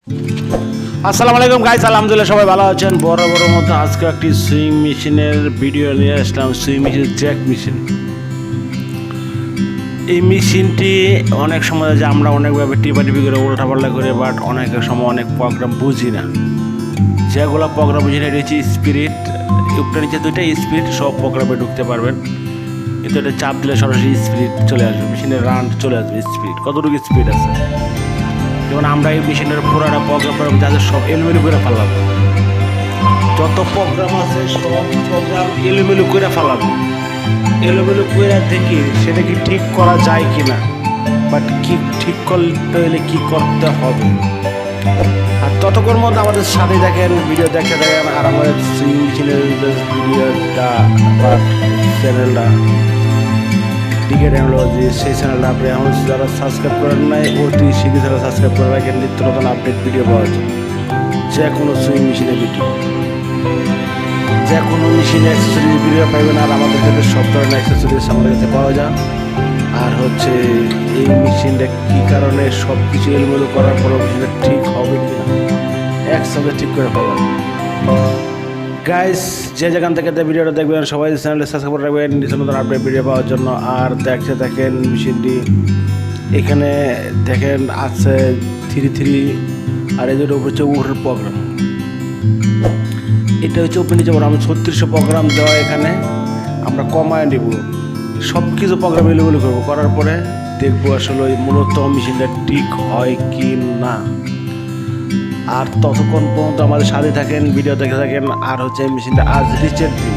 আসসালামু আলাইকুম গাইস, আলহামদুলিল্লাহ সবাই ভালো আছেন। বড় মতো আজকে একটি সুইং মেশিনের ভিডিও নিয়ে আসলাম। সুইং মেশিনের জ্যাক মেশিন। এই মেশিনটি অনেক সময় যে আমরা অনেকভাবে টিপি করে উল্টাপাল্টা করে, বাট অনেক সময় অনেক প্রোগ্রাম বুঝি না। যেগুলো প্রোগ্রাম বুঝি না, এটা হচ্ছে স্পিরিট। উপরে নিচে দুইটা স্পিরিট, সব প্রোগ্রামে ঢুকতে পারবেন। কিন্তু এটা চাপ দিলে সরাসরি স্পিরিট চলে আসবে, মেশিনের রান চলে আসবে। স্পিরিট কতটুকু স্পিড আছে, যেমন আমরা এই মেশিনের পুরাটা প্রোগ্রাম যাদের সব এলোমেলো করে ফেলাবো। যত প্রোগ্রাম আছে সব প্রোগ্রাম এলোমেলো করে ফেলাবো। এলোমেলো করে দেখি সেটা কি ঠিক করা যায় কি না, বাট কি ঠিক করতে হলে কী করতে হবে। আর ততক্ষণ মধ্যে আমাদের সাথে দেখেন, ভিডিও দেখে দেখেন। আর আমাদের সুইং মেশিনের ভিডিওটা বা চ্যানেলটা টিকেট টেকনোলজি, সেই চ্যানেলটা আপনি এখন যারা সাবস্ক্রাইব করেন নাই অতি শীঘ্র যারা সাবস্ক্রাইব করে রাখেন নিত্য নতুন আপডেট ভিডিও পাওয়া যায়। যে কোনো সুইং মেশিনের ভিডিও, যে কোনো মেশিনে অ্যাক্সেসরিজ ভিডিও পাইবেন। আর আমাদের কাছে সব ধরনের অ্যাক্সেসরিজ আমাদের কাছে পাওয়া যায়। আর হচ্ছে এই মেশিনটা কী কারণে সব কিছু এলোমেলো করার পরও মেশিনটা ঠিক হবে কি না একসাথে ঠিক করে পাবেন। গাইস, যে যেখান থেকে ভিডিওটা দেখবেন সবাই চ্যানেলটা সাবস্ক্রাইব করে রাখবেন নিত্য নতুন আপডেট ভিডিও পাওয়ার জন্য। আর দেখতে দেখেন মেশিনটি, এখানে দেখেন আছে 3 আর এই দুটো হচ্ছে উপরের প্রোগ্রাম। এটা হচ্ছে ওপেন নিচে আমি 3600 প্রোগ্রাম দেওয়া। এখানে আমরা কমায় নেব, সব কিছু প্রোগ্রাম এলোমেলো করবো, করার পরে দেখবো আসলে মূলত মেশিনটা ঠিক হয় কি না। আর ততক্ষণ পর্যন্ত আমাদের সাথে থাকেন, ভিডিও দেখে থাকেন। আর হচ্ছে এই মেশিনটা আজ রিচেট দিন।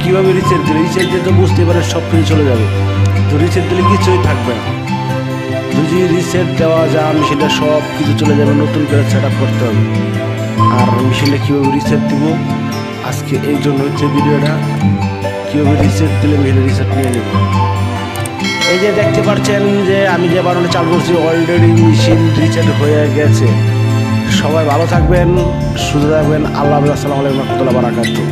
কীভাবে রিচেট দিলে? রিচেট দিয়ে তো বুঝতে পারে সব কিছু চলে যাবে, তো রিচেট দিলে কিছুই থাকবে না। যদি রিসেট দেওয়া যায় মেশিনটা সব কিছু চলে যাবে, নতুন করে সেট আপ করতে হবে। আর মেশিনটা কীভাবে রিসেট দিব আজকে এই জন্য হচ্ছে ভিডিওটা, কীভাবে রিসেট দিলে মেশিনের রিসেট নিয়ে নেব। এই যে দেখতে পাচ্ছেন যে আমি যে বারণে চালু করছি অলরেডি মেশিন রিসেট হয়ে গেছে। সবাই ভালো থাকবেন, সুস্থ থাকবেন। আল্লাহ হাফেজ। আসসালামু আলাইকুম ওয়া রাহমাতুল্লাহি ওয়া বারাকাতুহু।